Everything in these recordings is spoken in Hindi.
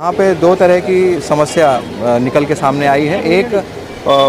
यहाँ पे दो तरह की समस्या निकल के सामने आई है। एक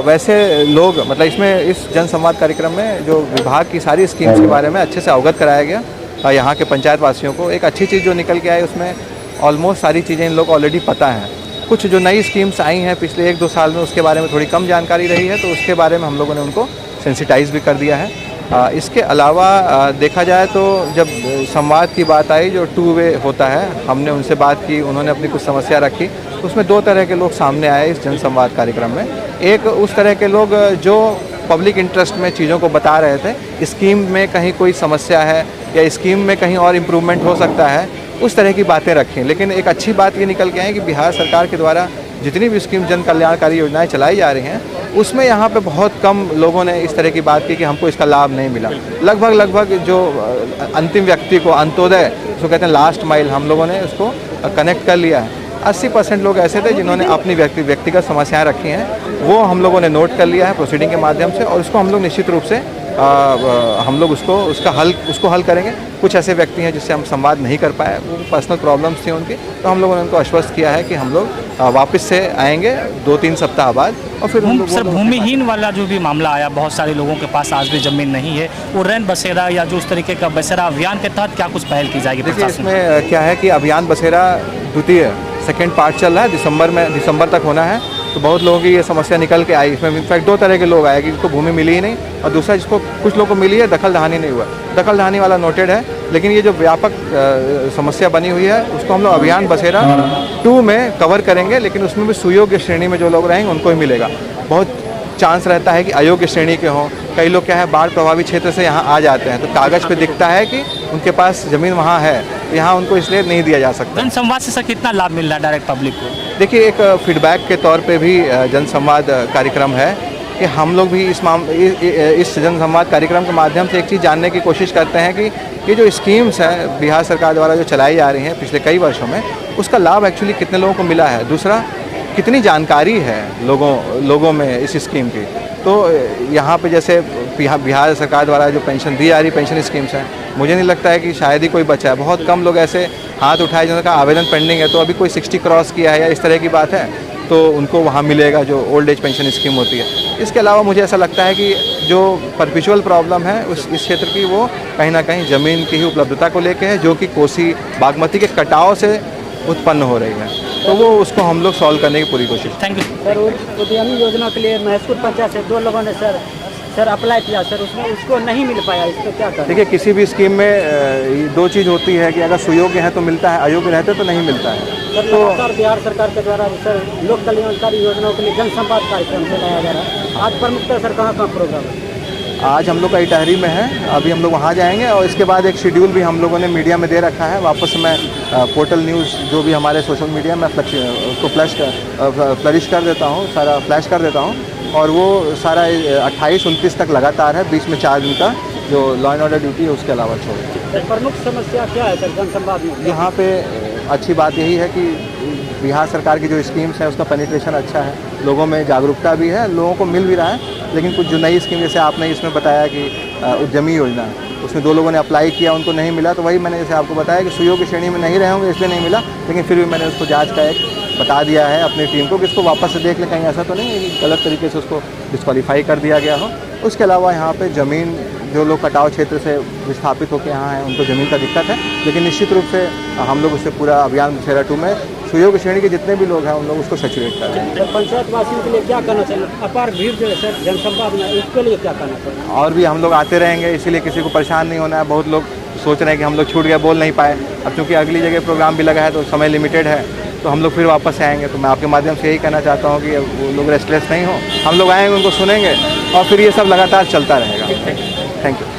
वैसे लोग मतलब इसमें इस जन संवाद कार्यक्रम में जो विभाग की सारी स्कीम्स के बारे में अच्छे से अवगत कराया गया यहाँ के पंचायत वासियों को। एक अच्छी चीज़ जो निकल के आई उसमें ऑलमोस्ट सारी चीज़ें इन लोग ऑलरेडी पता हैं। कुछ जो नई स्कीम्स आई हैं पिछले 1-2 साल में उसके बारे में थोड़ी कम जानकारी रही है, तो उसके बारे में हम लोगों ने उनको सेंसिटाइज़ भी कर दिया है। इसके अलावा देखा जाए तो जब संवाद की बात आई जो 2 वे होता है, हमने उनसे बात की, उन्होंने अपनी कुछ समस्या रखी, तो उसमें 2 तरह के लोग सामने आए इस जन संवाद कार्यक्रम में। एक उस तरह के लोग जो पब्लिक इंटरेस्ट में चीज़ों को बता रहे थे, स्कीम में कहीं कोई समस्या है या स्कीम में कहीं और इम्प्रूवमेंट हो सकता है, उस तरह की बातें रखें। लेकिन एक अच्छी बात ये निकल के आई कि बिहार सरकार के द्वारा जितनी भी स्कीम जन कल्याणकारी योजनाएं चलाई जा रही हैं उसमें यहाँ पे बहुत कम लोगों ने इस तरह की बात की कि हमको इसका लाभ नहीं मिला। लगभग जो अंतिम व्यक्ति को अंत्योदय उसको कहते हैं लास्ट माइल, हम लोगों ने उसको कनेक्ट कर लिया है। 80% लोग ऐसे थे जिन्होंने अपनी व्यक्तिगत समस्याएं रखी हैं, वो हम लोगों ने नोट कर लिया है प्रोसीडिंग के माध्यम से, और उसको हम लोग निश्चित रूप से हम लोग उसको हल करेंगे। कुछ ऐसे व्यक्ति हैं जिससे हम संवाद नहीं कर पाए, वो पर्सनल प्रॉब्लम्स थी उनकी, तो हम लोगों ने उनको आश्वस्त किया है कि हम लोग वापस से आएंगे 2-3 सप्ताह बाद। और फिर सर भूमिहीन वाला जो भी मामला आया, बहुत सारे लोगों के पास आज भी ज़मीन नहीं है, वो रैन बसेरा या जो उस तरीके का बसेरा अभियान के तहत क्या कुछ पहल की जाएगी? देखिए इसमें क्या है कि अभियान बसेरा द्वितीय सेकेंड पार्ट चल रहा है, दिसंबर तक होना है। तो बहुत लोगों की ये समस्या निकल के आई। इसमें इनफैक्ट 2 तरह के लोग आए कि जिसको भूमि मिली ही नहीं, और दूसरा जिसको कुछ लोगों को मिली है दखल दहानी नहीं हुआ। दखल दहानी वाला नोटेड है, लेकिन ये जो व्यापक समस्या बनी हुई है उसको हम लोग अभियान बसेरा 2 में कवर करेंगे। लेकिन उसमें भी सुयोग्य श्रेणी में जो लोग रहेंगे उनको ही मिलेगा। बहुत चांस रहता है कि अयोग्य श्रेणी के हों। कई लोग क्या है बाढ़ प्रभावित क्षेत्र से यहाँ आ जाते हैं, तो कागज़ पे दिखता है कि उनके पास ज़मीन वहाँ है, तो यहाँ उनको इसलिए नहीं दिया जा सकता। जनसंवाद से सर कितना लाभ मिल रहा है डायरेक्ट पब्लिक को? देखिए एक फीडबैक के तौर पे भी जनसंवाद कार्यक्रम है कि हम लोग भी इस जनसंवाद कार्यक्रम के माध्यम से एक चीज़ जानने की कोशिश करते हैं कि ये जो स्कीम्स हैं बिहार सरकार द्वारा जो चलाई जा रही हैं पिछले कई वर्षों में, उसका लाभ एक्चुअली कितने लोगों को मिला है। दूसरा, कितनी जानकारी है लोगों में इस स्कीम की। तो यहाँ पे जैसे बिहार सरकार द्वारा जो पेंशन दी जा रही पेंशन स्कीम्स हैं, मुझे नहीं लगता है कि शायद ही कोई बचा है। बहुत कम लोग ऐसे हाथ उठाए जिनका आवेदन पेंडिंग है, तो अभी कोई 60 क्रॉस किया है या इस तरह की बात है, तो उनको वहाँ मिलेगा जो ओल्ड एज पेंशन स्कीम होती है। इसके अलावा मुझे ऐसा लगता है कि जो परपेचुअल प्रॉब्लम है इस क्षेत्र की, वो कहीं ना कहीं ज़मीन की ही उपलब्धता को लेके है, जो कि कोसी बागमती के कटाव से उत्पन्न हो रही है। तो वो उसको हम लोग सॉल्व करने की पूरी कोशिश। Thank you sir. उद्यमी योजना के लिए महसूर पंचायत से 2 लोगों ने सर अप्लाई किया सर, उसमें उसको नहीं मिल पाया, इसको क्या करें? देखिए किसी भी स्कीम में 2 चीज़ होती है कि अगर सुयोग्य है तो मिलता है, अयोग्य रहते तो नहीं मिलता है। सर तो बिहार सरकार के द्वारा सर लोक कल्याणकारी योजनाओं के लिए जनसंवाद कार्यक्रम चलाया जा रहा है। आज प्रमुखता सर कहाँ प्रोग्राम है? आज हम लोग का इटाहरी में है, अभी हम लोग वहाँ जाएंगे, और इसके बाद एक शेड्यूल भी हम लोगों ने मीडिया में दे रखा है। वापस मैं पोर्टल न्यूज़ जो भी हमारे सोशल मीडिया में उसको फ्लरिश कर देता हूँ, सारा फ्लैश कर देता हूँ, और वो सारा 28-29 तक लगातार है। बीच में 4 दिन का जो लॉ एंड ऑर्डर ड्यूटी है उसके अलावा छोड़। प्रमुख समस्या क्या है सर जनसंवाद में? यहाँ पे अच्छी बात यही है कि बिहार सरकार की जो स्कीम्स हैं उसका पेनिट्रेशन अच्छा है, लोगों में जागरूकता भी है, लोगों को मिल भी रहा है। लेकिन कुछ जो नई स्कीम जैसे आपने इसमें बताया कि उद्यमी योजना, उसमें 2 लोगों ने अप्लाई किया, उनको नहीं मिला, तो वही मैंने जैसे आपको बताया कि सुयोग्य श्रेणी में नहीं रहे होंगे इसलिए नहीं मिला। लेकिन फिर भी मैंने उसको जांच का एक बता दिया है अपनी टीम को कि इसको वापस से देख ले, कहीं ऐसा तो नहीं है कि गलत तरीके से उसको डिस्क्वालीफाई कर दिया गया हो। उसके अलावा यहाँ पे ज़मीन जो लोग कटाव क्षेत्र से विस्थापित होकर यहाँ हैं उनको ज़मीन का दिक्कत है, लेकिन निश्चित रूप से हम लोग उससे पूरा अभियान बसेरा 2 में सुयोग्य श्रेणी के जितने भी लोग हैं उन लोग उसको सैचुरेट कर रहे हैं। सर पंचायत वासियों के लिए क्या करना चाहिए? अपार भीड़ जो है सर जनसंवाद में, उसके लिए क्या करना चाहिए? और भी हम लोग आते रहेंगे, इसीलिए किसी को परेशान नहीं होना है। बहुत लोग सोच रहे हैं कि हम लोग छूट गए, बोल नहीं पाए। अब चूँकि अगली जगह प्रोग्राम भी लगा है तो समय लिमिटेड है, तो हम लोग फिर वापस आएंगे। तो मैं आपके माध्यम से यही कहना चाहता हूँ कि वो लोग रेस्टलेस नहीं हो, हम लोग आएंगे, उनको सुनेंगे, और फिर ये सब लगातार चलता रहेगा। Thank you.